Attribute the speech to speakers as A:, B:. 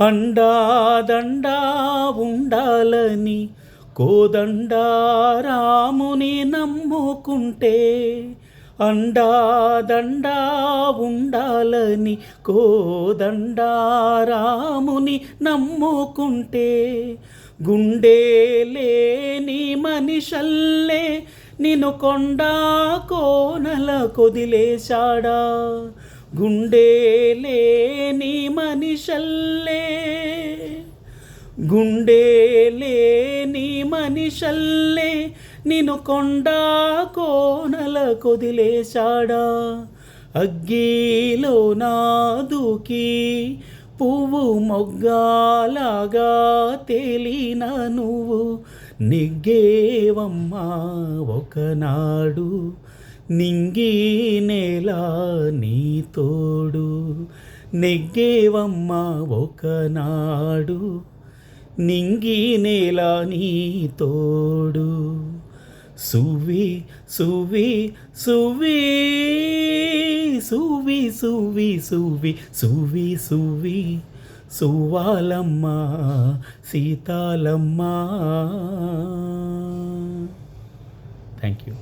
A: అండాదండా ఉండాలని కోదండా రాముని నమ్ముకుంటే, అండాదండా ఉండాలని కోదండా రాముని నమ్ముకుంటే, గుండె లేని మనిషల్లే నిన్ను కొండా కోనల కొదిలేశాడా. గుండె లేని మనిషల్లే, గుండె లేని మనిషల్లే నిన్ను కొండా కోనల కొదిలేశాడా. అగ్గిలో నాదుకి పువ్వు మొగ్గాలాగా తేలిన నువ్వు నెగ్గేవమ్మా ఒకనాడు. నింగి నేల నీ తోడు నెగ్గేవమ్మా ఒకనాడు. నింగి నేల నీ తోడు. సువి సువి సువి సువి సువి సువి సువి సువి సువ్వాలమ్మ సీతాలమ్మ. Thank you.